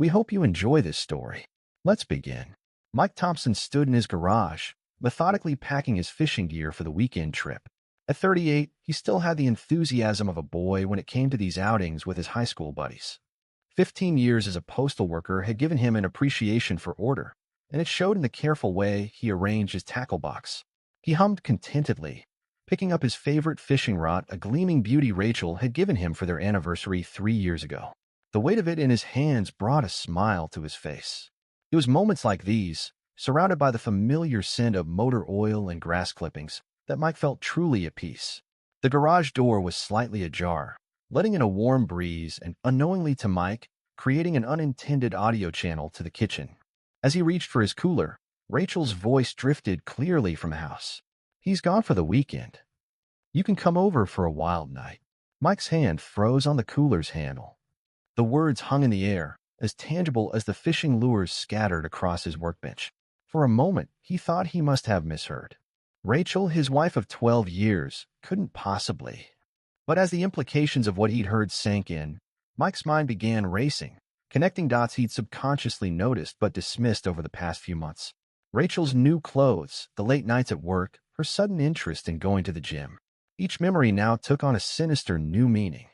We hope you enjoy this story. Let's begin. Mike Thompson stood in his garage, methodically packing his fishing gear for the weekend trip. At 38, he still had the enthusiasm of a boy when it came to these outings with his high school buddies. 15 years as a postal worker had given him an appreciation for order, and it showed in the careful way he arranged his tackle box. He hummed contentedly, picking up his favorite fishing rod, a gleaming beauty Rachel had given him for their anniversary 3 years ago. The weight of it in his hands brought a smile to his face. It was moments like these, surrounded by the familiar scent of motor oil and grass clippings, that Mike felt truly at peace. The garage door was slightly ajar, letting in a warm breeze and, unknowingly to Mike, creating an unintended audio channel to the kitchen. As he reached for his cooler, Rachel's voice drifted clearly from the house. "He's gone for the weekend. You can come over for a wild night." Mike's hand froze on the cooler's handle. The words hung in the air, as tangible as the fishing lures scattered across his workbench. For a moment, he thought he must have misheard. Rachel, his wife of 12 years, couldn't possibly. But as the implications of what he'd heard sank in, Mike's mind began racing, connecting dots he'd subconsciously noticed but dismissed over the past few months. Rachel's new clothes, the late nights at work, her sudden interest in going to the gym. Each memory now took on a sinister new meaning.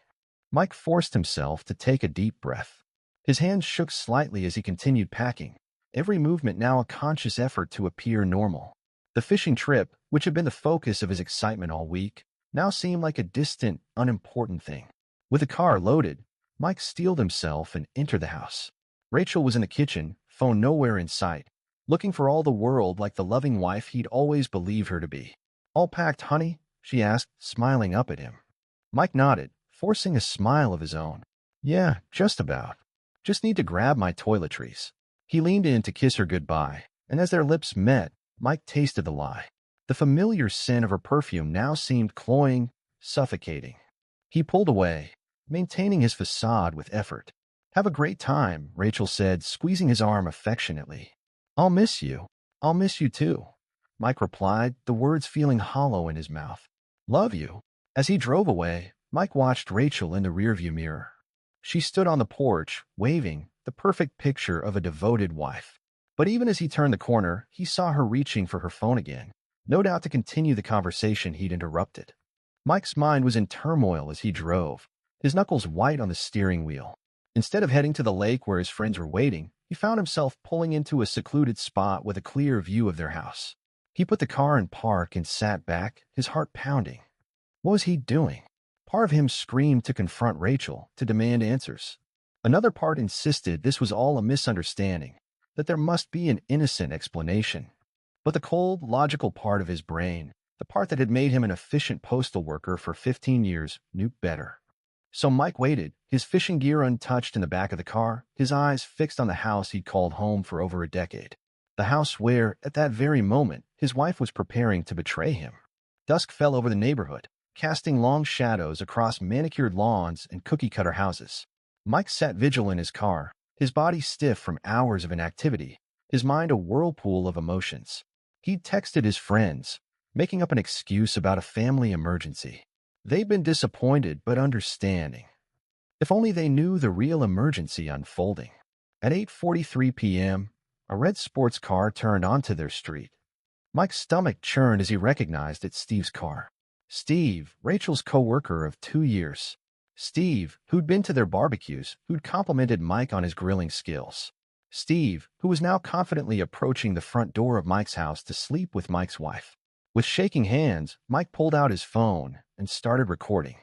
Mike forced himself to take a deep breath. His hands shook slightly as he continued packing, every movement now a conscious effort to appear normal. The fishing trip, which had been the focus of his excitement all week, now seemed like a distant, unimportant thing. With the car loaded, Mike steeled himself and entered the house. Rachel was in the kitchen, phone nowhere in sight, looking for all the world like the loving wife he'd always believed her to be. "All packed, honey?" she asked, smiling up at him. Mike nodded, forcing a smile of his own. "Yeah, just about. Just need to grab my toiletries." He leaned in to kiss her goodbye, and as their lips met, Mike tasted the lie. The familiar scent of her perfume now seemed cloying, suffocating. He pulled away, maintaining his facade with effort. "Have a great time," Rachel said, squeezing his arm affectionately. "I'll miss you. I'll miss you too," Mike replied, the words feeling hollow in his mouth. "Love you." As he drove away, Mike watched Rachel in the rearview mirror. She stood on the porch, waving, the perfect picture of a devoted wife. But even as he turned the corner, he saw her reaching for her phone again, no doubt to continue the conversation he'd interrupted. Mike's mind was in turmoil as he drove, his knuckles white on the steering wheel. Instead of heading to the lake where his friends were waiting, he found himself pulling into a secluded spot with a clear view of their house. He put the car in park and sat back, his heart pounding. What was he doing? Part of him screamed to confront Rachel, to demand answers. Another part insisted this was all a misunderstanding, that there must be an innocent explanation. But the cold, logical part of his brain, the part that had made him an efficient postal worker for 15 years, knew better. So Mike waited, his fishing gear untouched in the back of the car, his eyes fixed on the house he'd called home for over a decade. The house where, at that very moment, his wife was preparing to betray him. Dusk fell over the neighborhood, casting long shadows across manicured lawns and cookie-cutter houses. Mike sat vigil in his car, his body stiff from hours of inactivity, his mind a whirlpool of emotions. He'd texted his friends, making up an excuse about a family emergency. They'd been disappointed but understanding. If only they knew the real emergency unfolding. At 8:43 p.m., a red sports car turned onto their street. Mike's stomach churned as he recognized it's Steve's car. Steve, Rachel's co-worker of 2 years. Steve, who'd been to their barbecues, who'd complimented Mike on his grilling skills. Steve, who was now confidently approaching the front door of Mike's house to sleep with Mike's wife. With shaking hands, Mike pulled out his phone and started recording.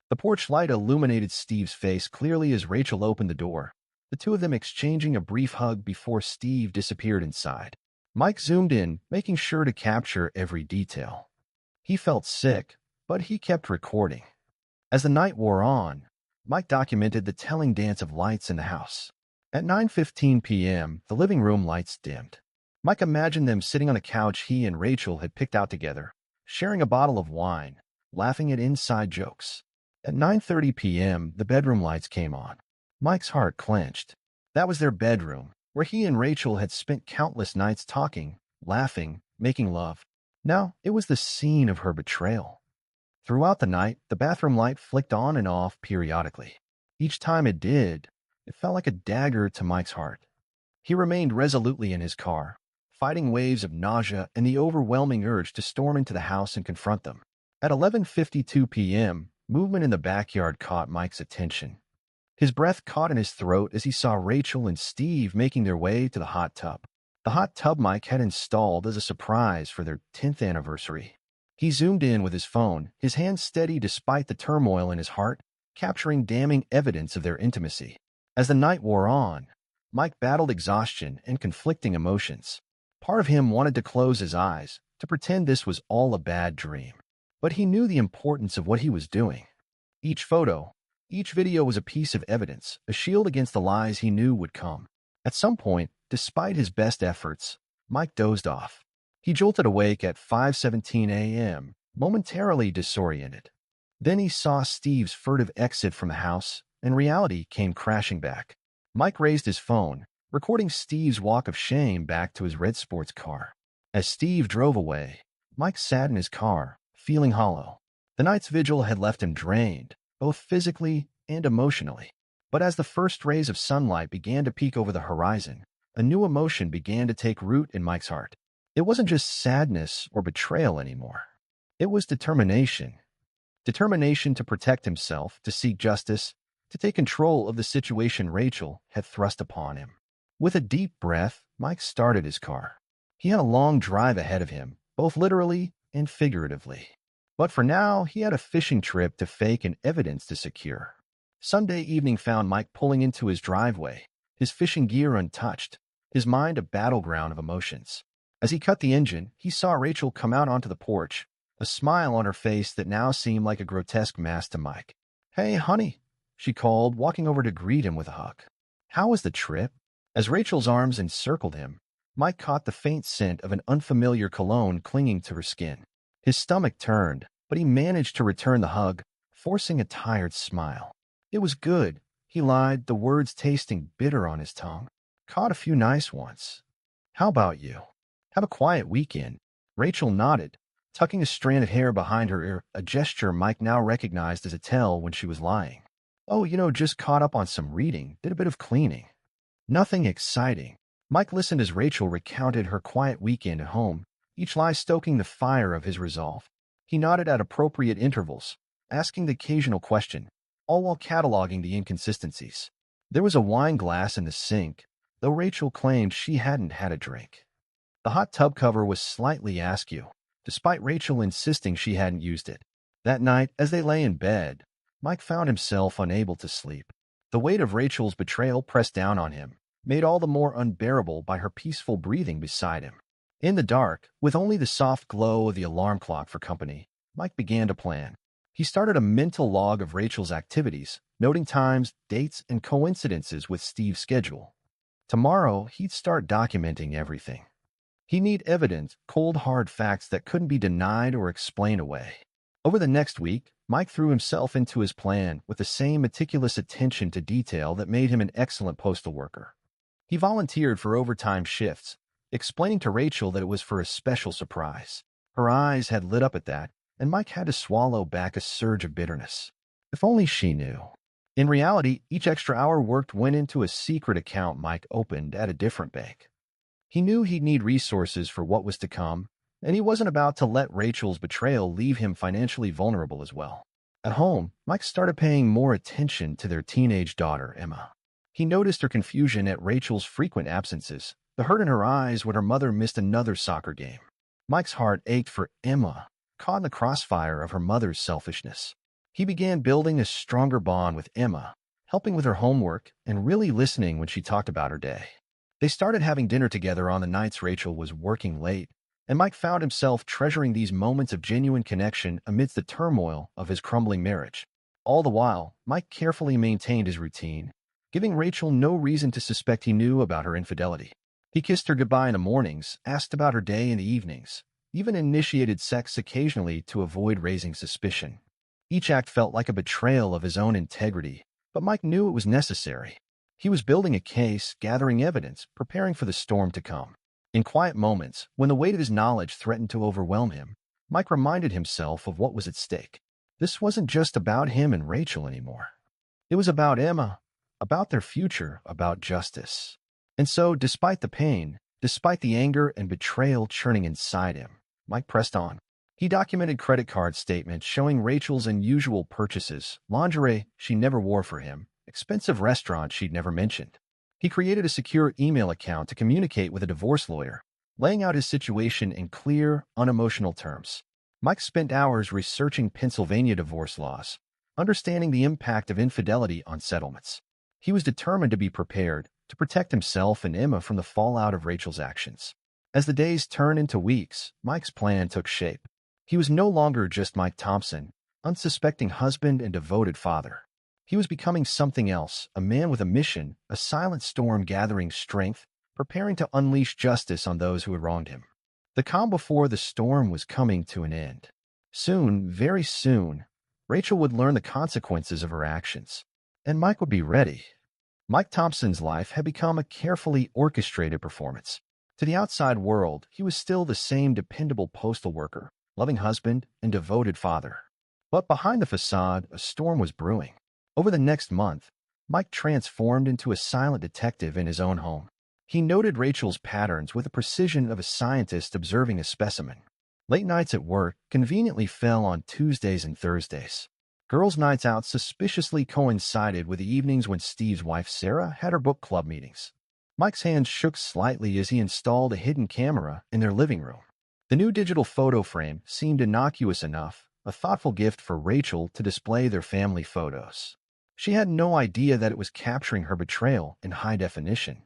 The porch light illuminated Steve's face clearly as Rachel opened the door, the two of them exchanging a brief hug before Steve disappeared inside. Mike zoomed in, making sure to capture every detail. He felt sick, but he kept recording. As the night wore on, Mike documented the telling dance of lights in the house. At 9:15 p.m., the living room lights dimmed. Mike imagined them sitting on a couch he and Rachel had picked out together, sharing a bottle of wine, laughing at inside jokes. At 9:30 p.m., the bedroom lights came on. Mike's heart clenched. That was their bedroom, where he and Rachel had spent countless nights talking, laughing, making love. Now it was the scene of her betrayal. Throughout the night, the bathroom light flicked on and off periodically. Each time it did, It felt like a dagger to Mike's heart. He remained resolutely in his car, fighting waves of nausea and the overwhelming urge to storm into the house and confront them. At 11:52 p.m., movement in the backyard caught Mike's attention. His breath caught in his throat as he saw Rachel and Steve making their way to the hot tub. The hot tub Mike had installed as a surprise for their 10th anniversary. He zoomed in with his phone, his hands steady despite the turmoil in his heart, capturing damning evidence of their intimacy. As the night wore on, Mike battled exhaustion and conflicting emotions. Part of him wanted to close his eyes, to pretend this was all a bad dream. But he knew the importance of what he was doing. Each photo, each video was a piece of evidence, a shield against the lies he knew would come. At some point, despite his best efforts, Mike dozed off. He jolted awake at 5:17 a.m., momentarily disoriented. Then he saw Steve's furtive exit from the house, and reality came crashing back. Mike raised his phone, recording Steve's walk of shame back to his red sports car. As Steve drove away, Mike sat in his car, feeling hollow. The night's vigil had left him drained, both physically and emotionally. But as the first rays of sunlight began to peek over the horizon, a new emotion began to take root in Mike's heart. It wasn't just sadness or betrayal anymore. It was determination. Determination to protect himself, to seek justice, to take control of the situation Rachel had thrust upon him. With a deep breath, Mike started his car. He had a long drive ahead of him, both literally and figuratively. But for now, he had a fishing trip to fake and evidence to secure. Sunday evening found Mike pulling into his driveway, his fishing gear untouched, his mind a battleground of emotions. As he cut the engine, he saw Rachel come out onto the porch, a smile on her face that now seemed like a grotesque mask to Mike. "Hey, honey," she called, walking over to greet him with a hug. "How was the trip?" As Rachel's arms encircled him, Mike caught the faint scent of an unfamiliar cologne clinging to her skin. His stomach turned, but he managed to return the hug, forcing a tired smile. "It was good," he lied, the words tasting bitter on his tongue. "Caught a few nice ones. How about you? Have a quiet weekend." Rachel nodded, tucking a strand of hair behind her ear, a gesture Mike now recognized as a tell when she was lying. "Oh, just caught up on some reading, did a bit of cleaning. Nothing exciting." Mike listened as Rachel recounted her quiet weekend at home, each lie stoking the fire of his resolve. He nodded at appropriate intervals, asking the occasional question, all while cataloging the inconsistencies. There was a wine glass in the sink, though Rachel claimed she hadn't had a drink. The hot tub cover was slightly askew, despite Rachel insisting she hadn't used it. That night, as they lay in bed, Mike found himself unable to sleep. The weight of Rachel's betrayal pressed down on him, made all the more unbearable by her peaceful breathing beside him. In the dark, with only the soft glow of the alarm clock for company, Mike began to plan. He started a mental log of Rachel's activities, noting times, dates, and coincidences with Steve's schedule. Tomorrow, he'd start documenting everything. He'd need evidence, cold, hard facts that couldn't be denied or explained away. Over the next week, Mike threw himself into his plan with the same meticulous attention to detail that made him an excellent postal worker. He volunteered for overtime shifts, explaining to Rachel that it was for a special surprise. Her eyes had lit up at that, and Mike had to swallow back a surge of bitterness. If only she knew. In reality, each extra hour worked went into a secret account Mike opened at a different bank. He knew he'd need resources for what was to come, and he wasn't about to let Rachel's betrayal leave him financially vulnerable as well. At home, Mike started paying more attention to their teenage daughter, Emma. He noticed her confusion at Rachel's frequent absences, the hurt in her eyes when her mother missed another soccer game. Mike's heart ached for Emma, caught in the crossfire of her mother's selfishness. He began building a stronger bond with Emma, helping with her homework and really listening when she talked about her day. They started having dinner together on the nights Rachel was working late, and Mike found himself treasuring these moments of genuine connection amidst the turmoil of his crumbling marriage. All the while, Mike carefully maintained his routine, giving Rachel no reason to suspect he knew about her infidelity. He kissed her goodbye in the mornings, asked about her day in the evenings, even initiated sex occasionally to avoid raising suspicion. Each act felt like a betrayal of his own integrity, but Mike knew it was necessary. He was building a case, gathering evidence, preparing for the storm to come. In quiet moments, when the weight of his knowledge threatened to overwhelm him, Mike reminded himself of what was at stake. This wasn't just about him and Rachel anymore. It was about Emma, about their future, about justice. And so, despite the pain, despite the anger and betrayal churning inside him, Mike pressed on. He documented credit card statements showing Rachel's unusual purchases, lingerie she never wore for him, expensive restaurants she'd never mentioned. He created a secure email account to communicate with a divorce lawyer, laying out his situation in clear, unemotional terms. Mike spent hours researching Pennsylvania divorce laws, understanding the impact of infidelity on settlements. He was determined to be prepared to protect himself and Emma from the fallout of Rachel's actions. As the days turned into weeks, Mike's plan took shape. He was no longer just Mike Thompson, unsuspecting husband and devoted father. He was becoming something else, a man with a mission, a silent storm gathering strength, preparing to unleash justice on those who had wronged him. The calm before the storm was coming to an end. Soon, very soon, Rachel would learn the consequences of her actions, and Mike would be ready. Mike Thompson's life had become a carefully orchestrated performance. To the outside world, he was still the same dependable postal worker, loving husband, and devoted father. But behind the facade, a storm was brewing. Over the next month, Mike transformed into a silent detective in his own home. He noted Rachel's patterns with the precision of a scientist observing a specimen. Late nights at work conveniently fell on Tuesdays and Thursdays. Girls' nights out suspiciously coincided with the evenings when Steve's wife Sarah had her book club meetings. Mike's hands shook slightly as he installed a hidden camera in their living room. The new digital photo frame seemed innocuous enough, a thoughtful gift for Rachel to display their family photos. She had no idea that it was capturing her betrayal in high definition.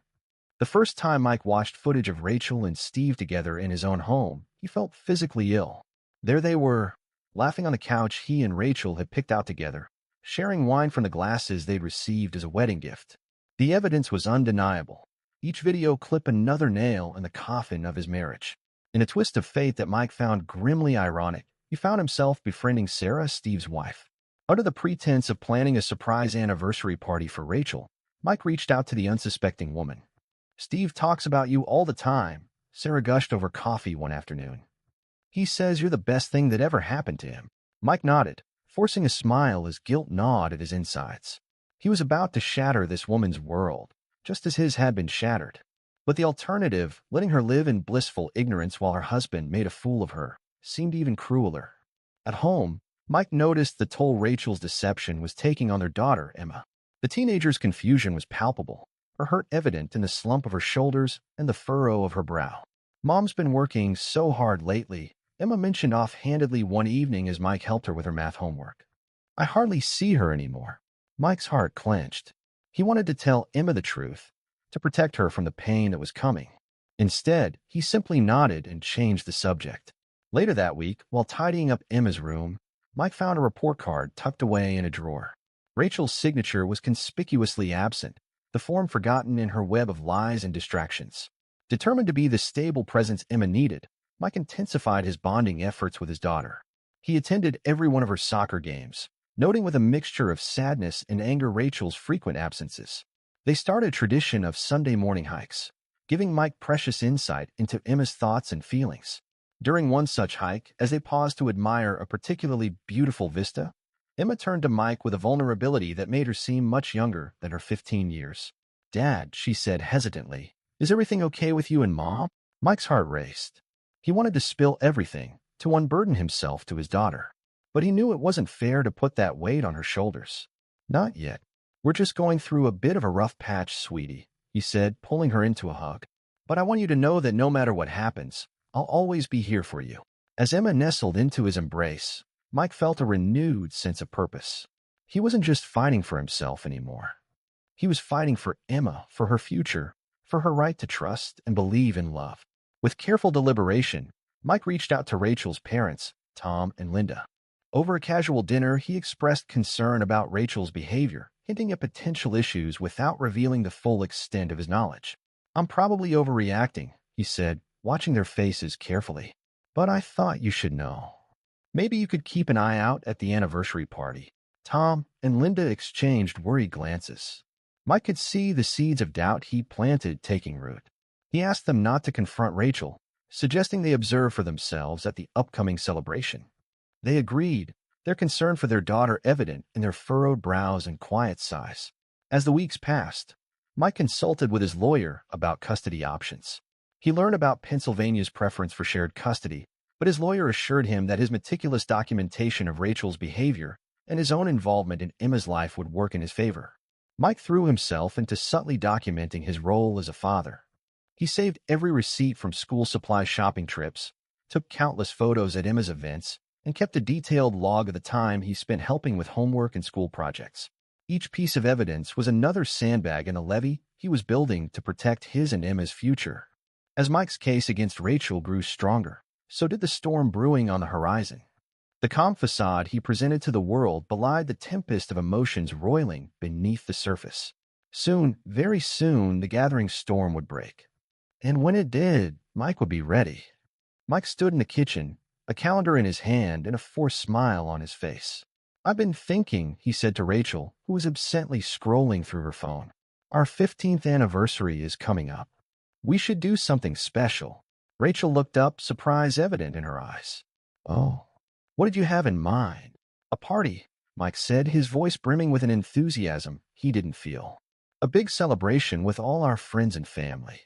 The first time Mike watched footage of Rachel and Steve together in his own home, he felt physically ill. There they were, laughing on the couch he and Rachel had picked out together, sharing wine from the glasses they'd received as a wedding gift. The evidence was undeniable. Each video clipped another nail in the coffin of his marriage. In a twist of fate that Mike found grimly ironic, he found himself befriending Sarah, Steve's wife. Under the pretense of planning a surprise anniversary party for Rachel, Mike reached out to the unsuspecting woman. "Steve talks about you all the time," Sarah gushed over coffee one afternoon. "He says you're the best thing that ever happened to him." Mike nodded, forcing a smile as guilt gnawed at his insides. He was about to shatter this woman's world, just as his had been shattered. But the alternative, letting her live in blissful ignorance while her husband made a fool of her, seemed even crueler. At home, Mike noticed the toll Rachel's deception was taking on their daughter, Emma. The teenager's confusion was palpable, her hurt evident in the slump of her shoulders and the furrow of her brow. "Mom's been working so hard lately," Emma mentioned offhandedly one evening as Mike helped her with her math homework. "I hardly see her anymore." Mike's heart clenched. He wanted to tell Emma the truth, to protect her from the pain that was coming. Instead, he simply nodded and changed the subject. Later that week, while tidying up Emma's room, Mike found a report card tucked away in a drawer. Rachel's signature was conspicuously absent, the form forgotten in her web of lies and distractions. Determined to be the stable presence Emma needed, Mike intensified his bonding efforts with his daughter. He attended every one of her soccer games, noting with a mixture of sadness and anger Rachel's frequent absences. They started a tradition of Sunday morning hikes, giving Mike precious insight into Emma's thoughts and feelings. During one such hike, as they paused to admire a particularly beautiful vista, Emma turned to Mike with a vulnerability that made her seem much younger than her 15 years. "Dad," she said hesitantly, "is everything okay with you and Mom?" Mike's heart raced. He wanted to spill everything, to unburden himself to his daughter. But he knew it wasn't fair to put that weight on her shoulders. "Not yet. We're just going through a bit of a rough patch, sweetie," he said, pulling her into a hug. "But I want you to know that no matter what happens, I'll always be here for you." As Emma nestled into his embrace, Mike felt a renewed sense of purpose. He wasn't just fighting for himself anymore. He was fighting for Emma, for her future, for her right to trust and believe in love. With careful deliberation, Mike reached out to Rachel's parents, Tom and Linda. Over a casual dinner, he expressed concern about Rachel's behavior, hinting at potential issues without revealing the full extent of his knowledge. "I'm probably overreacting," he said, watching their faces carefully. "But I thought you should know. Maybe you could keep an eye out at the anniversary party." Tom and Linda exchanged worried glances. Mike could see the seeds of doubt he planted taking root. He asked them not to confront Rachel, suggesting they observe for themselves at the upcoming celebration. They agreed, their concern for their daughter evident in their furrowed brows and quiet sighs. As the weeks passed, Mike consulted with his lawyer about custody options. He learned about Pennsylvania's preference for shared custody, but his lawyer assured him that his meticulous documentation of Rachel's behavior and his own involvement in Emma's life would work in his favor. Mike threw himself into subtly documenting his role as a father. He saved every receipt from school supply shopping trips, took countless photos at Emma's events, and kept a detailed log of the time he spent helping with homework and school projects. Each piece of evidence was another sandbag in a levee he was building to protect his and Emma's future. As Mike's case against Rachel grew stronger, so did the storm brewing on the horizon. The calm facade he presented to the world belied the tempest of emotions roiling beneath the surface. Soon, very soon, the gathering storm would break. And when it did, Mike would be ready. Mike stood in the kitchen, a calendar in his hand and a forced smile on his face. "I've been thinking," he said to Rachel, who was absently scrolling through her phone. "Our 15th anniversary is coming up. We should do something special." Rachel looked up, surprise evident in her eyes. "Oh, what did you have in mind?" "A party," Mike said, his voice brimming with an enthusiasm he didn't feel. "A big celebration with all our friends and family.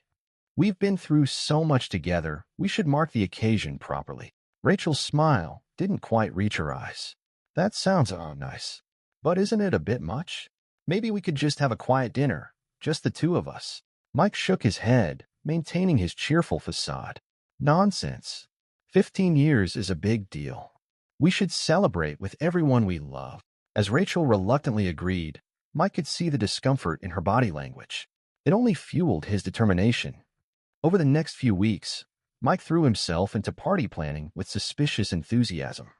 We've been through so much together, we should mark the occasion properly." Rachel's smile didn't quite reach her eyes. "That sounds nice. But isn't it a bit much? Maybe we could just have a quiet dinner, just the two of us." Mike shook his head, maintaining his cheerful facade. "Nonsense. 15 years is a big deal. We should celebrate with everyone we love." As Rachel reluctantly agreed, Mike could see the discomfort in her body language. It only fueled his determination. Over the next few weeks, Mike threw himself into party planning with suspicious enthusiasm.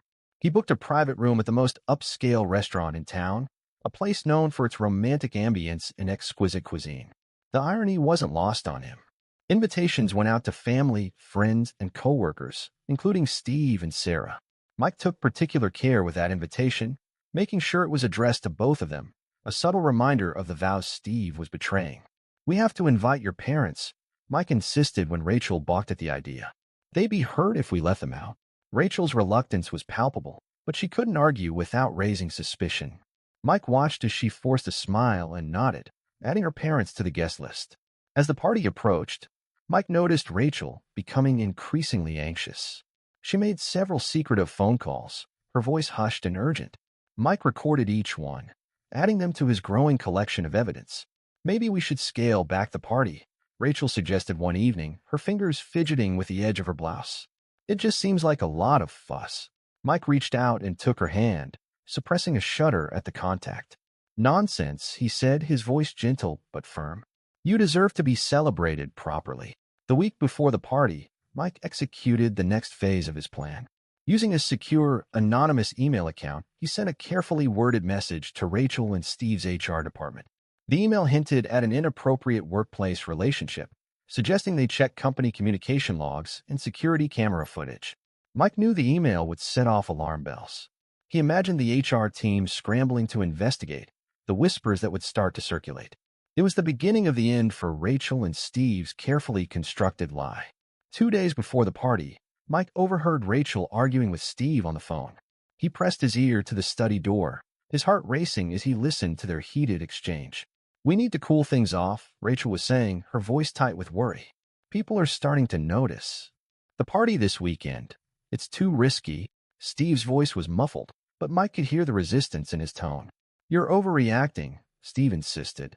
He booked a private room at the most upscale restaurant in town, a place known for its romantic ambience and exquisite cuisine. The irony wasn't lost on him. Invitations went out to family, friends, and coworkers, including Steve and Sarah. Mike took particular care with that invitation, making sure it was addressed to both of them, a subtle reminder of the vows Steve was betraying. "We have to invite your parents," Mike insisted when Rachel balked at the idea. "They'd be hurt if we let them out." Rachel's reluctance was palpable, but she couldn't argue without raising suspicion. Mike watched as she forced a smile and nodded, adding her parents to the guest list. As the party approached, Mike noticed Rachel becoming increasingly anxious. She made several secretive phone calls, her voice hushed and urgent. Mike recorded each one, adding them to his growing collection of evidence. "Maybe we should scale back the party," Rachel suggested one evening, her fingers fidgeting with the edge of her blouse. "It just seems like a lot of fuss." Mike reached out and took her hand, suppressing a shudder at the contact. "Nonsense," he said, his voice gentle but firm. "You deserve to be celebrated properly." The week before the party, Mike executed the next phase of his plan. Using a secure, anonymous email account, he sent a carefully worded message to Rachel and Steve's HR department. The email hinted at an inappropriate workplace relationship, suggesting they check company communication logs and security camera footage. Mike knew the email would set off alarm bells. He imagined the HR team scrambling to investigate, the whispers that would start to circulate. It was the beginning of the end for Rachel and Steve's carefully constructed lie. 2 days before the party, Mike overheard Rachel arguing with Steve on the phone. He pressed his ear to the study door, his heart racing as he listened to their heated exchange. "We need to cool things off," Rachel was saying, her voice tight with worry. "People are starting to notice. The party this weekend. It's too risky." Steve's voice was muffled, but Mike could hear the resistance in his tone. "You're overreacting," Steve insisted.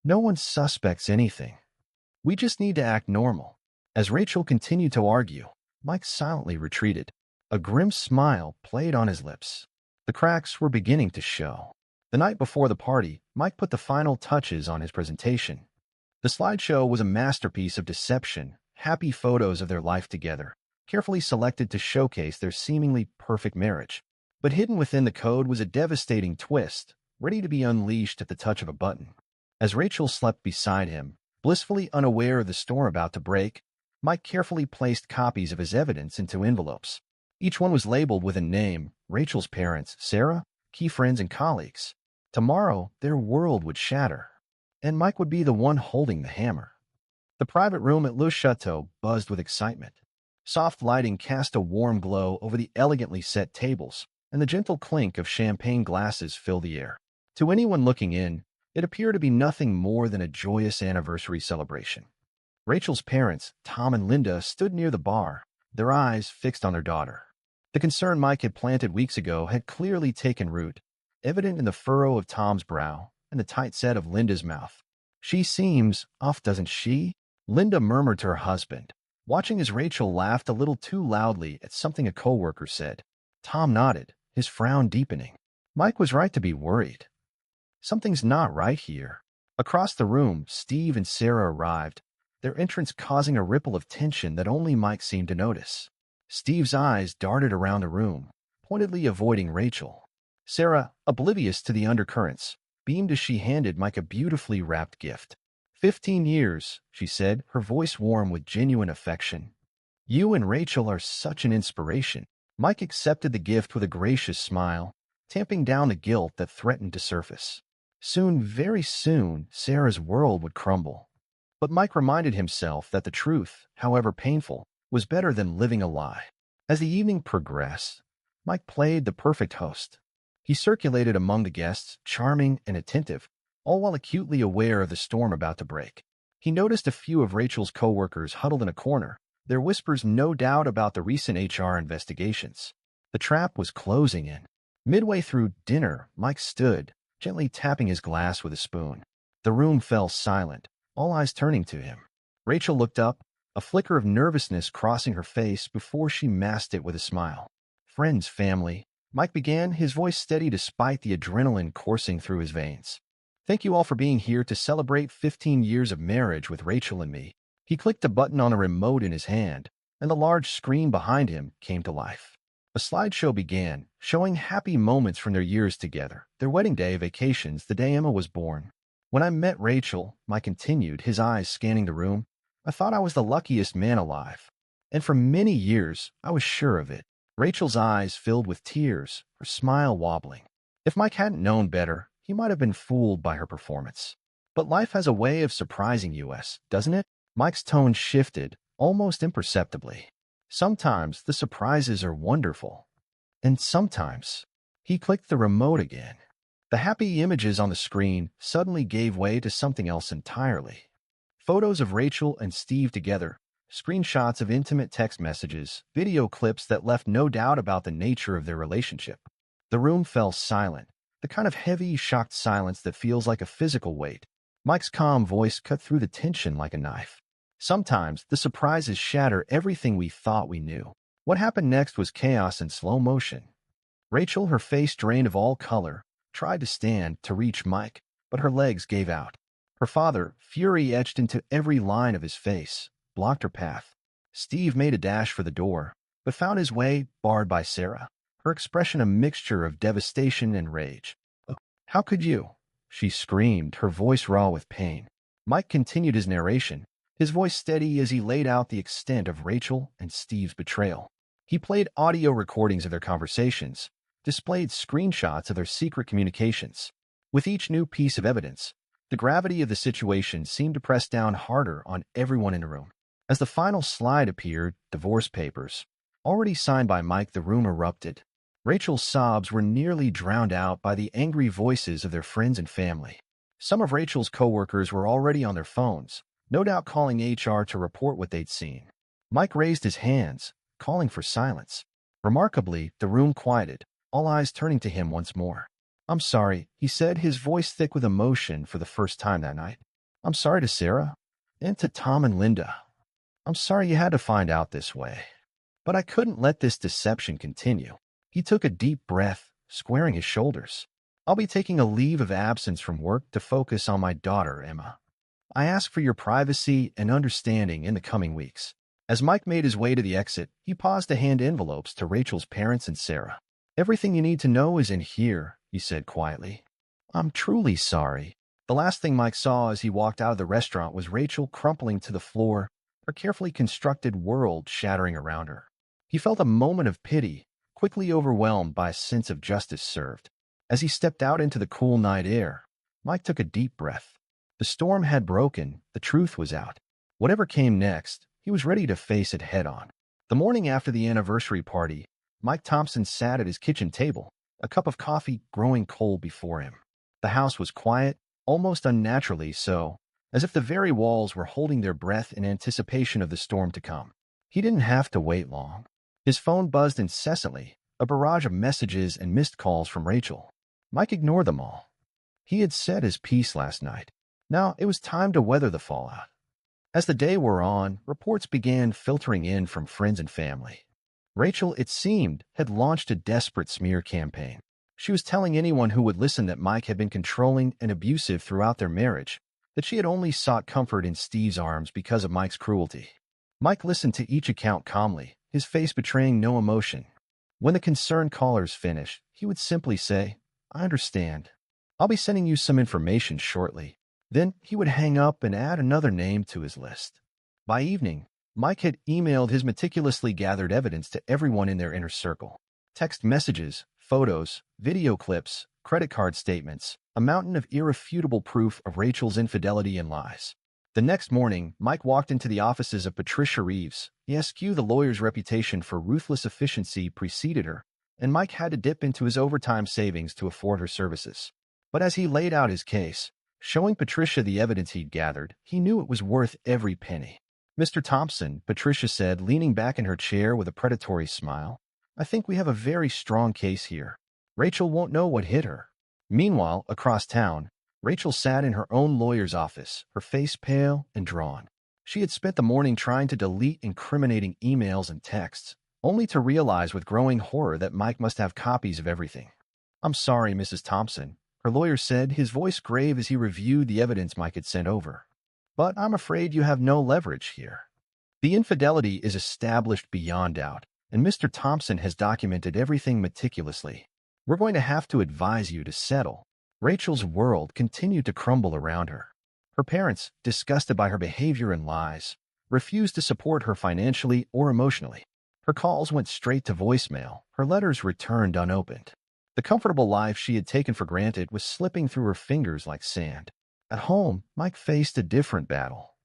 "No one suspects anything. We just need to act normal." As Rachel continued to argue, Mike silently retreated. A grim smile played on his lips. The cracks were beginning to show. The night before the party, Mike put the final touches on his presentation. The slideshow was a masterpiece of deception, happy photos of their life together, carefully selected to showcase their seemingly perfect marriage. But hidden within the code was a devastating twist, ready to be unleashed at the touch of a button. As Rachel slept beside him, blissfully unaware of the storm about to break, Mike carefully placed copies of his evidence into envelopes. Each one was labeled with a name: Rachel's parents, Sarah, key friends, and colleagues. Tomorrow, their world would shatter, and Mike would be the one holding the hammer. The private room at Le Chateau buzzed with excitement. Soft lighting cast a warm glow over the elegantly set tables, and the gentle clink of champagne glasses filled the air. To anyone looking in, It appeared to be nothing more than a joyous anniversary celebration. Rachel's parents, Tom and Linda, stood near the bar, their eyes fixed on their daughter. The concern Mike had planted weeks ago had clearly taken root, evident in the furrow of Tom's brow and the tight set of Linda's mouth. "She seems off, doesn't she?" Linda murmured to her husband, watching as Rachel laughed a little too loudly at something a coworker said. Tom nodded, his frown deepening. Mike was right to be worried. Something's not right here. Across the room, Steve and Sarah arrived, their entrance causing a ripple of tension that only Mike seemed to notice. Steve's eyes darted around the room, pointedly avoiding Rachel. Sarah, oblivious to the undercurrents, beamed as she handed Mike a beautifully wrapped gift. 15 years, she said, her voice warm with genuine affection. "You and Rachel are such an inspiration." Mike accepted the gift with a gracious smile, tamping down the guilt that threatened to surface. Soon, very soon, Sarah's world would crumble. But Mike reminded himself that the truth, however painful, was better than living a lie. As the evening progressed, Mike played the perfect host. He circulated among the guests, charming and attentive, all while acutely aware of the storm about to break. He noticed a few of Rachel's coworkers huddled in a corner, their whispers no doubt about the recent HR investigations. The trap was closing in. Midway through dinner, Mike stood, gently tapping his glass with a spoon. The room fell silent, all eyes turning to him. Rachel looked up, a flicker of nervousness crossing her face before she masked it with a smile. "Friends, family," Mike began, his voice steady despite the adrenaline coursing through his veins. "Thank you all for being here to celebrate 15 years of marriage with Rachel and me." He clicked a button on a remote in his hand, and the large screen behind him came to life. A slideshow began, showing happy moments from their years together, their wedding day, vacations, the day Emma was born. "When I met Rachel," Mike continued, his eyes scanning the room, "I thought I was the luckiest man alive. And for many years, I was sure of it." Rachel's eyes filled with tears, her smile wobbling. If Mike hadn't known better, he might have been fooled by her performance. But life has a way of surprising us, doesn't it? Mike's tone shifted, almost imperceptibly. Sometimes the surprises are wonderful. And sometimes... He clicked the remote again. The happy images on the screen suddenly gave way to something else entirely. Photos of Rachel and Steve together, screenshots of intimate text messages, video clips that left no doubt about the nature of their relationship. The room fell silent, the kind of heavy, shocked silence that feels like a physical weight. Mike's calm voice cut through the tension like a knife. "Sometimes the surprises shatter everything we thought we knew." What happened next was chaos in slow motion. Rachel, her face drained of all color, tried to stand to reach Mike, but her legs gave out. Her father, fury etched into every line of his face, blocked her path. Steve made a dash for the door, but found his way barred by Sarah, her expression a mixture of devastation and rage. "How could you?" she screamed, her voice raw with pain. Mike continued his narration, his voice steady as he laid out the extent of Rachel and Steve's betrayal. He played audio recordings of their conversations, displayed screenshots of their secret communications. With each new piece of evidence, the gravity of the situation seemed to press down harder on everyone in the room. As the final slide appeared, divorce papers, already signed by Mike, the room erupted. Rachel's sobs were nearly drowned out by the angry voices of their friends and family. Some of Rachel's coworkers were already on their phones, no doubt calling HR to report what they'd seen. Mike raised his hands, calling for silence. Remarkably, the room quieted, all eyes turning to him once more. "I'm sorry," he said, his voice thick with emotion for the first time that night. "I'm sorry to Sarah, and to Tom and Linda. I'm sorry you had to find out this way. But I couldn't let this deception continue." He took a deep breath, squaring his shoulders. "I'll be taking a leave of absence from work to focus on my daughter, Emma. I ask for your privacy and understanding in the coming weeks." As Mike made his way to the exit, he paused to hand envelopes to Rachel's parents and Sarah. "Everything you need to know is in here," he said quietly. "I'm truly sorry." The last thing Mike saw as he walked out of the restaurant was Rachel crumpling to the floor, her carefully constructed world shattering around her. He felt a moment of pity, quickly overwhelmed by a sense of justice served. As he stepped out into the cool night air, Mike took a deep breath. The storm had broken, the truth was out. Whatever came next, he was ready to face it head-on. The morning after the anniversary party, Mike Thompson sat at his kitchen table, a cup of coffee growing cold before him. The house was quiet, almost unnaturally so, as if the very walls were holding their breath in anticipation of the storm to come. He didn't have to wait long. His phone buzzed incessantly, a barrage of messages and missed calls from Rachel. Mike ignored them all. He had said his piece last night. Now it was time to weather the fallout. As the day wore on, reports began filtering in from friends and family. Rachel, it seemed, had launched a desperate smear campaign. She was telling anyone who would listen that Mike had been controlling and abusive throughout their marriage, that she had only sought comfort in Steve's arms because of Mike's cruelty. Mike listened to each account calmly, his face betraying no emotion. When the concerned callers finished, he would simply say, "I understand. I'll be sending you some information shortly." Then he would hang up and add another name to his list. By evening, Mike had emailed his meticulously gathered evidence to everyone in their inner circle. Text messages, photos, video clips, credit card statements, a mountain of irrefutable proof of Rachel's infidelity and lies. The next morning, Mike walked into the offices of Patricia Reeves. The lawyer's reputation for ruthless efficiency preceded her, and Mike had to dip into his overtime savings to afford her services. But as he laid out his case, showing Patricia the evidence he'd gathered, he knew it was worth every penny. "Mr. Thompson," Patricia said, leaning back in her chair with a predatory smile, "I think we have a very strong case here. Rachel won't know what hit her." Meanwhile, across town, Rachel sat in her own lawyer's office, her face pale and drawn. She had spent the morning trying to delete incriminating emails and texts, only to realize with growing horror that Mike must have copies of everything. "I'm sorry, Mrs. Thompson," her lawyer said, his voice grave as he reviewed the evidence Mike had sent over. "But I'm afraid you have no leverage here. The infidelity is established beyond doubt, and Mr. Thompson has documented everything meticulously. We're going to have to advise you to settle." Rachel's world continued to crumble around her. Her parents, disgusted by her behavior and lies, refused to support her financially or emotionally. Her calls went straight to voicemail, her letters returned unopened. The comfortable life she had taken for granted was slipping through her fingers like sand. At home, Mike faced a different battle.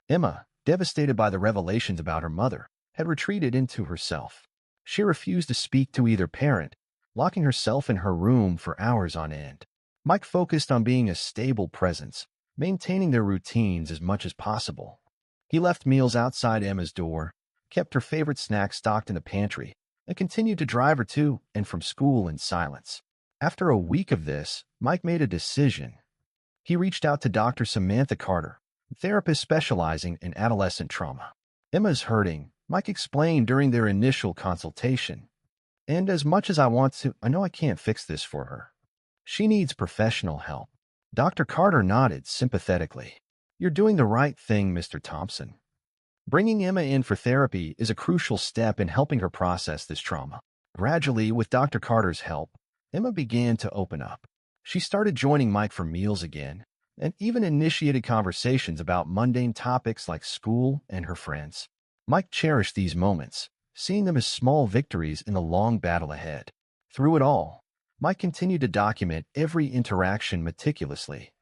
Emma, devastated by the revelations about her mother, had retreated into herself. She refused to speak to either parent, locking herself in her room for hours on end. Mike focused on being a stable presence, maintaining their routines as much as possible. He left meals outside Emma's door, kept her favorite snacks stocked in the pantry, and continued to drive her to and from school in silence. After a week of this, Mike made a decision. He reached out to Dr. Samantha Carter, a therapist specializing in adolescent trauma. "Emma's hurting," Mike explained during their initial consultation. "And as much as I want to, I know I can't fix this for her. She needs professional help." Dr. Carter nodded sympathetically. "You're doing the right thing, Mr. Thompson. Bringing Emma in for therapy is a crucial step in helping her process this trauma." Gradually, with Dr. Carter's help, Emma began to open up. She started joining Mike for meals again, and even initiated conversations about mundane topics like school and her friends. Mike cherished these moments, seeing them as small victories in the long battle ahead. Through it all, Mike continued to document every interaction meticulously.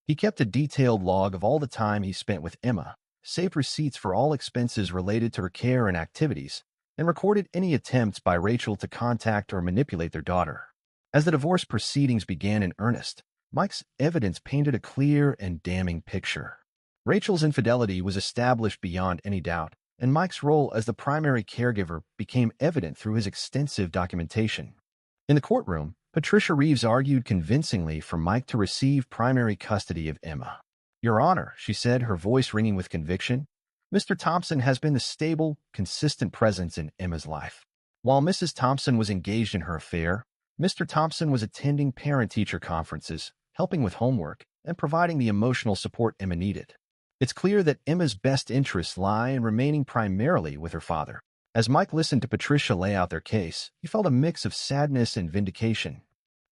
He kept a detailed log of all the time he spent with Emma, saved receipts for all expenses related to her care and activities, and recorded any attempts by Rachel to contact or manipulate their daughter. As the divorce proceedings began in earnest, Mike's evidence painted a clear and damning picture. Rachel's infidelity was established beyond any doubt, and Mike's role as the primary caregiver became evident through his extensive documentation. In the courtroom, Patricia Reeves argued convincingly for Mike to receive primary custody of Emma. "Your Honor," she said, her voice ringing with conviction, "Mr. Thompson has been the stable, consistent presence in Emma's life. While Mrs. Thompson was engaged in her affair, Mr. Thompson was attending parent-teacher conferences, helping with homework, and providing the emotional support Emma needed. It's clear that Emma's best interests lie in remaining primarily with her father." As Mike listened to Patricia lay out their case, he felt a mix of sadness and vindication.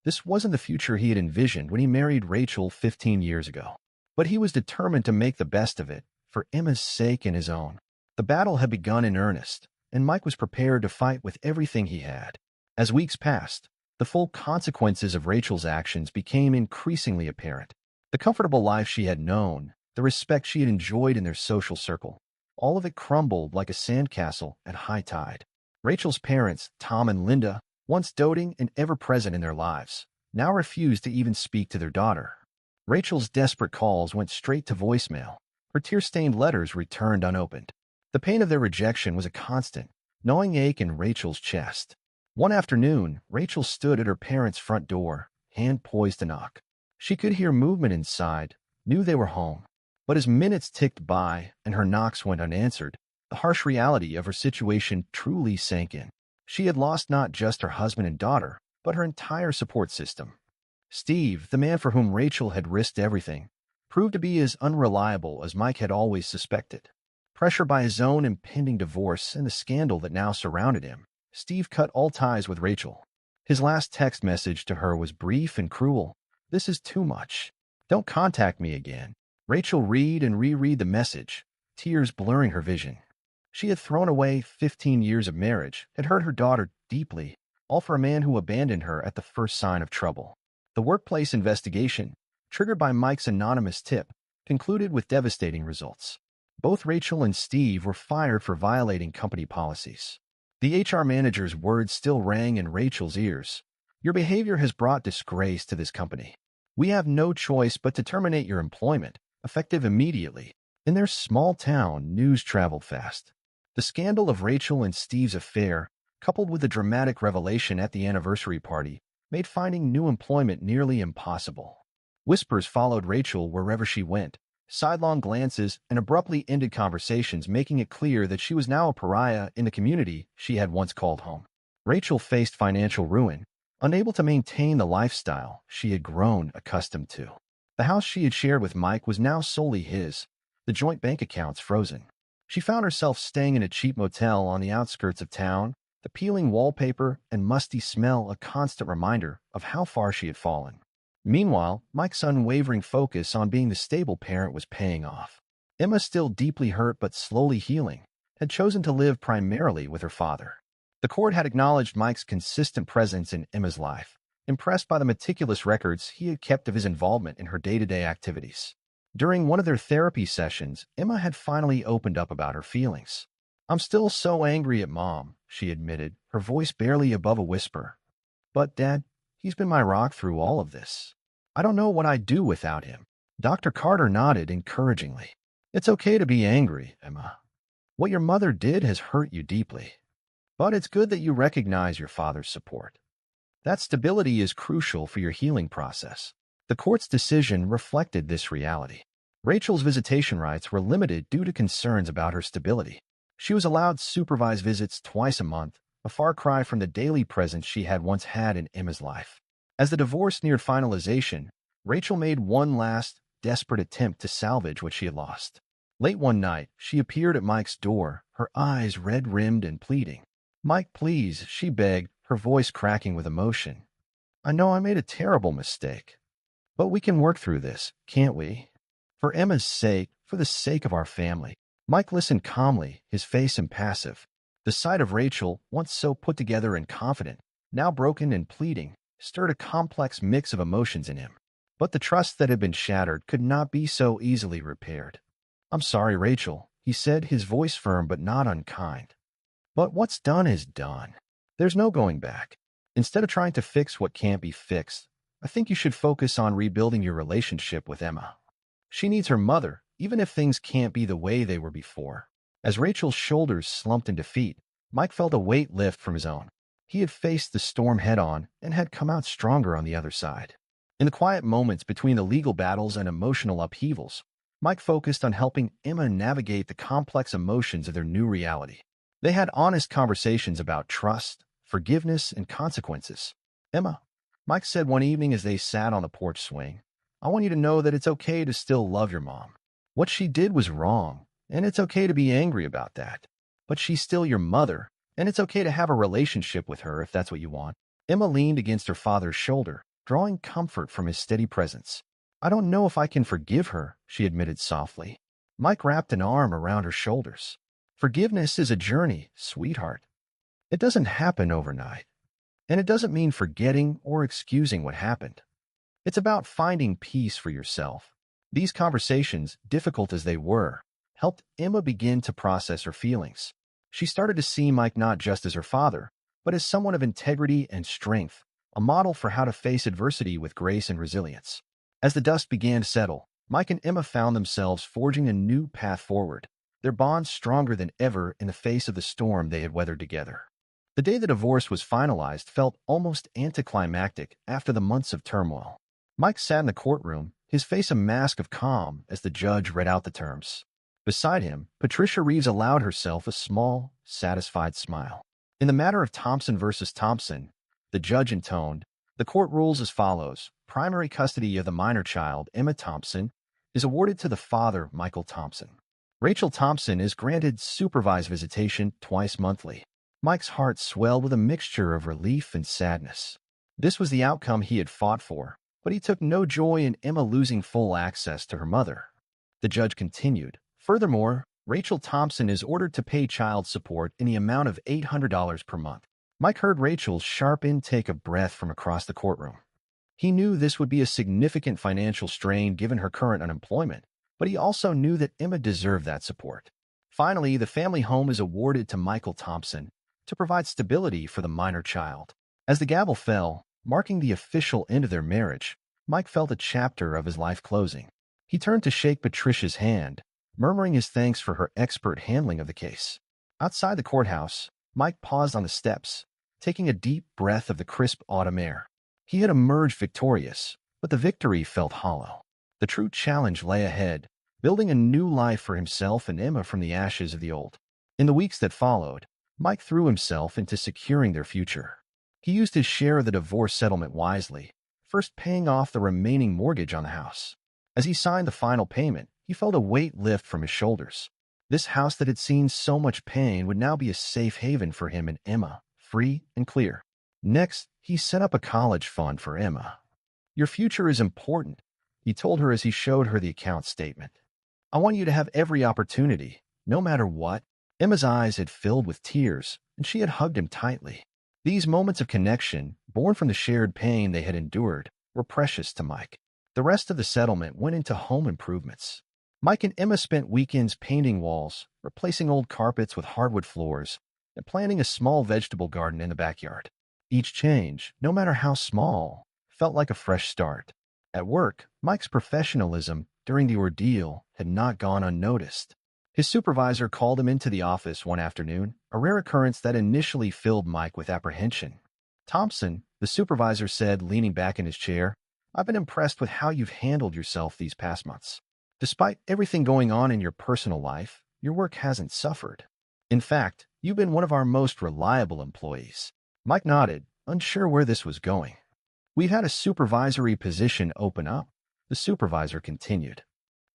This wasn't the future he had envisioned when he married Rachel 15 years ago. But he was determined to make the best of it, for Emma's sake and his own. The battle had begun in earnest, and Mike was prepared to fight with everything he had. As weeks passed, the full consequences of Rachel's actions became increasingly apparent. The comfortable life she had known, the respect she had enjoyed in their social circle, all of it crumbled like a sandcastle at high tide. Rachel's parents, Tom and Linda, once doting and ever present in their lives, now refused to even speak to their daughter. Rachel's desperate calls went straight to voicemail. Her tear-stained letters returned unopened. The pain of their rejection was a constant, gnawing ache in Rachel's chest. One afternoon, Rachel stood at her parents' front door, hand poised to knock. She could hear movement inside, knew they were home. But as minutes ticked by and her knocks went unanswered, the harsh reality of her situation truly sank in. She had lost not just her husband and daughter, but her entire support system. Steve, the man for whom Rachel had risked everything, proved to be as unreliable as Mike had always suspected. Pressured by his own impending divorce and the scandal that now surrounded him, Steve cut all ties with Rachel. His last text message to her was brief and cruel. "This is too much. Don't contact me again." Rachel read and reread the message, tears blurring her vision. She had thrown away 15 years of marriage, had hurt her daughter deeply, all for a man who abandoned her at the first sign of trouble. The workplace investigation, triggered by Mike's anonymous tip, concluded with devastating results. Both Rachel and Steve were fired for violating company policies. The HR manager's words still rang in Rachel's ears. "Your behavior has brought disgrace to this company. We have no choice but to terminate your employment, effective immediately." In their small town, news traveled fast. The scandal of Rachel and Steve's affair, coupled with the dramatic revelation at the anniversary party, made finding new employment nearly impossible. Whispers followed Rachel wherever she went, sidelong glances and abruptly ended conversations making it clear that she was now a pariah in the community she had once called home. Rachel faced financial ruin, unable to maintain the lifestyle she had grown accustomed to. The house she had shared with Mike was now solely his, the joint bank accounts frozen. She found herself staying in a cheap motel on the outskirts of town, the peeling wallpaper and musty smell a constant reminder of how far she had fallen. Meanwhile, Mike's unwavering focus on being the stable parent was paying off. Emma, still deeply hurt but slowly healing, had chosen to live primarily with her father. The court had acknowledged Mike's consistent presence in Emma's life, impressed by the meticulous records he had kept of his involvement in her day-to-day activities. During one of their therapy sessions, Emma had finally opened up about her feelings. "I'm still so angry at Mom," she admitted, her voice barely above a whisper. "But, Dad, he's been my rock through all of this. I don't know what I'd do without him." Dr. Carter nodded encouragingly. "It's okay to be angry, Emma. What your mother did has hurt you deeply. But it's good that you recognize your father's support. That stability is crucial for your healing process." The court's decision reflected this reality. Rachel's visitation rights were limited due to concerns about her stability. She was allowed supervised visits twice a month, a far cry from the daily presence she had once had in Emma's life. As the divorce neared finalization, Rachel made one last, desperate attempt to salvage what she had lost. Late one night, she appeared at Mike's door, her eyes red-rimmed and pleading. "Mike, please," she begged, her voice cracking with emotion. "I know I made a terrible mistake. But we can work through this, can't we? For Emma's sake, for the sake of our family." Mike listened calmly, his face impassive. The sight of Rachel, once so put together and confident, now broken and pleading, stirred a complex mix of emotions in him. But the trust that had been shattered could not be so easily repaired. "I'm sorry, Rachel," he said, his voice firm but not unkind. "But what's done is done. There's no going back. Instead of trying to fix what can't be fixed, I think you should focus on rebuilding your relationship with Emma. She needs her mother, even if things can't be the way they were before." As Rachel's shoulders slumped in defeat, Mike felt a weight lift from his own. He had faced the storm head-on and had come out stronger on the other side. In the quiet moments between the legal battles and emotional upheavals, Mike focused on helping Emma navigate the complex emotions of their new reality. They had honest conversations about trust, forgiveness, and consequences. "Emma," Mike said one evening as they sat on the porch swing, "I want you to know that it's okay to still love your mom. What she did was wrong, and it's okay to be angry about that. But she's still your mother, and it's okay to have a relationship with her if that's what you want." Emma leaned against her father's shoulder, drawing comfort from his steady presence. "I don't know if I can forgive her," she admitted softly. Mike wrapped an arm around her shoulders. "Forgiveness is a journey, sweetheart. It doesn't happen overnight. And it doesn't mean forgetting or excusing what happened. It's about finding peace for yourself." These conversations, difficult as they were, helped Emma begin to process her feelings. She started to see Mike not just as her father, but as someone of integrity and strength, a model for how to face adversity with grace and resilience. As the dust began to settle, Mike and Emma found themselves forging a new path forward, their bond stronger than ever in the face of the storm they had weathered together. The day the divorce was finalized felt almost anticlimactic after the months of turmoil. Mike sat in the courtroom, his face a mask of calm as the judge read out the terms. Beside him, Patricia Reeves allowed herself a small, satisfied smile. In the matter of Thompson versus Thompson, the judge intoned, the court rules as follows. Primary custody of the minor child, Emma Thompson, is awarded to the father, Michael Thompson. Rachel Thompson is granted supervised visitation twice monthly. Mike's heart swelled with a mixture of relief and sadness. This was the outcome he had fought for, but he took no joy in Emma losing full access to her mother. The judge continued, furthermore, Rachel Thompson is ordered to pay child support in the amount of $800 per month. Mike heard Rachel's sharp intake of breath from across the courtroom. He knew this would be a significant financial strain given her current unemployment, but he also knew that Emma deserved that support. Finally, the family home is awarded to Michael Thompson to provide stability for the minor child. As the gavel fell, marking the official end of their marriage, Mike felt a chapter of his life closing. He turned to shake Patricia's hand, murmuring his thanks for her expert handling of the case. Outside the courthouse, Mike paused on the steps, taking a deep breath of the crisp autumn air. He had emerged victorious, but the victory felt hollow. The true challenge lay ahead, building a new life for himself and Emma from the ashes of the old. In the weeks that followed, Mike threw himself into securing their future. He used his share of the divorce settlement wisely, first paying off the remaining mortgage on the house. As he signed the final payment, he felt a weight lift from his shoulders. This house that had seen so much pain would now be a safe haven for him and Emma, free and clear. Next, he set up a college fund for Emma. Your future is important, he told her as he showed her the account statement. I want you to have every opportunity, no matter what. Emma's eyes had filled with tears, and she had hugged him tightly. These moments of connection, born from the shared pain they had endured, were precious to Mike. The rest of the settlement went into home improvements. Mike and Emma spent weekends painting walls, replacing old carpets with hardwood floors, and planting a small vegetable garden in the backyard. Each change, no matter how small, felt like a fresh start. At work, Mike's professionalism during the ordeal had not gone unnoticed. His supervisor called him into the office one afternoon, a rare occurrence that initially filled Mike with apprehension. Thompson, the supervisor said, leaning back in his chair, I've been impressed with how you've handled yourself these past months. Despite everything going on in your personal life, your work hasn't suffered. In fact, you've been one of our most reliable employees. Mike nodded, unsure where this was going. We've had a supervisory position open up, the supervisor continued.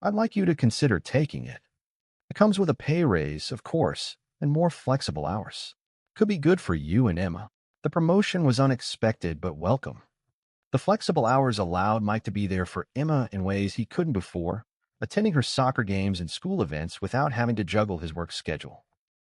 I'd like you to consider taking it. It comes with a pay raise, of course, and more flexible hours. Could be good for you and Emma. The promotion was unexpected but welcome. The flexible hours allowed Mike to be there for Emma in ways he couldn't before, attending her soccer games and school events without having to juggle his work schedule.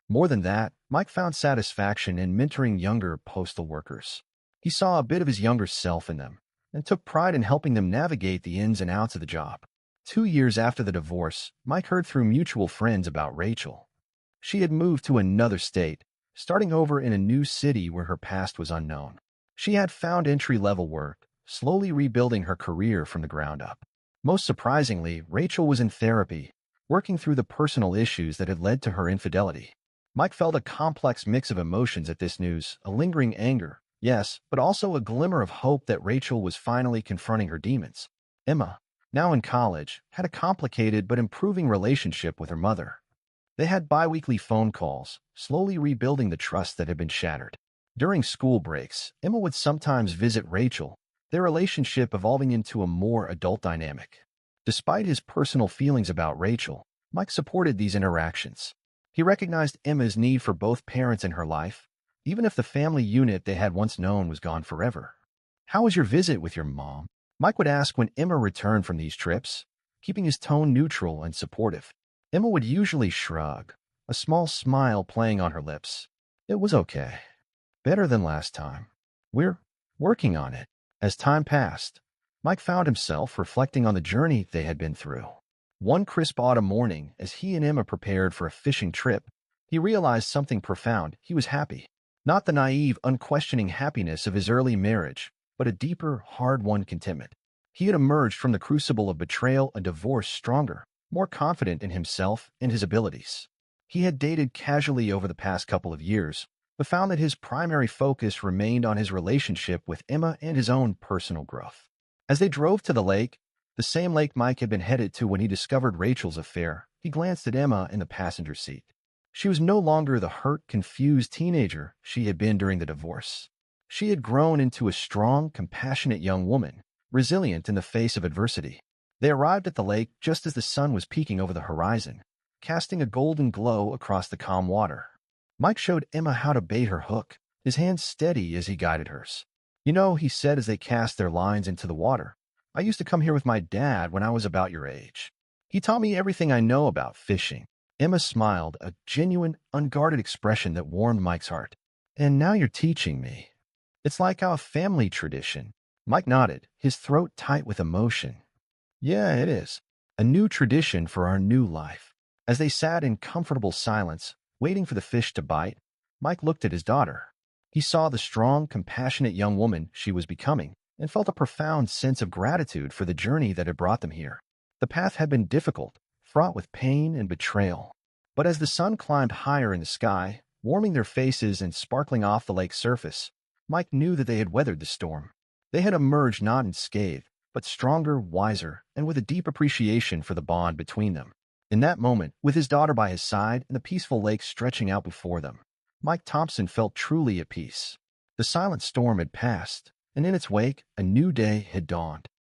More than that, Mike found satisfaction in mentoring younger postal workers. He saw a bit of his younger self in them and took pride in helping them navigate the ins and outs of the job. 2 years after the divorce, Mike heard through mutual friends about Rachel. She had moved to another state, starting over in a new city where her past was unknown. She had found entry-level work, slowly rebuilding her career from the ground up. Most surprisingly, Rachel was in therapy, working through the personal issues that had led to her infidelity. Mike felt a complex mix of emotions at this news, a lingering anger, yes, but also a glimmer of hope that Rachel was finally confronting her demons. Emma, now in college, had a complicated but improving relationship with her mother. They had bi-weekly phone calls, slowly rebuilding the trust that had been shattered. During school breaks, Emma would sometimes visit Rachel, their relationship evolving into a more adult dynamic. Despite his personal feelings about Rachel, Mike supported these interactions. He recognized Emma's need for both parents in her life, even if the family unit they had once known was gone forever. How was your visit with your mom? Mike would ask when Emma returned from these trips, keeping his tone neutral and supportive. Emma would usually shrug, a small smile playing on her lips. It was okay. Better than last time. We're working on it. As time passed, Mike found himself reflecting on the journey they had been through. One crisp autumn morning, as he and Emma prepared for a fishing trip, he realized something profound. He was happy. Not the naive, unquestioning happiness of his early marriage, but a deeper, hard-won contentment. He had emerged from the crucible of betrayal and divorce stronger, more confident in himself and his abilities. He had dated casually over the past couple of years, but found that his primary focus remained on his relationship with Emma and his own personal growth. As they drove to the lake, the same lake Mike had been headed to when he discovered Rachel's affair, he glanced at Emma in the passenger seat. She was no longer the hurt, confused teenager she had been during the divorce. She had grown into a strong, compassionate young woman, resilient in the face of adversity. They arrived at the lake just as the sun was peeking over the horizon, casting a golden glow across the calm water. Mike showed Emma how to bait her hook, his hands steady as he guided hers. "You know," he said as they cast their lines into the water, "I used to come here with my dad when I was about your age. He taught me everything I know about fishing." Emma smiled, a genuine, unguarded expression that warmed Mike's heart. "And now you're teaching me. It's like our family tradition." Mike nodded, his throat tight with emotion. "Yeah, it is. A new tradition for our new life." As they sat in comfortable silence, waiting for the fish to bite, Mike looked at his daughter. He saw the strong, compassionate young woman she was becoming and felt a profound sense of gratitude for the journey that had brought them here. The path had been difficult, fraught with pain and betrayal. But as the sun climbed higher in the sky, warming their faces and sparkling off the lake's surface, Mike knew that they had weathered the storm. They had emerged not unscathed, but stronger, wiser, and with a deep appreciation for the bond between them. In that moment, with his daughter by his side and the peaceful lake stretching out before them, Mike Thompson felt truly at peace. The silent storm had passed, and in its wake, a new day had dawned.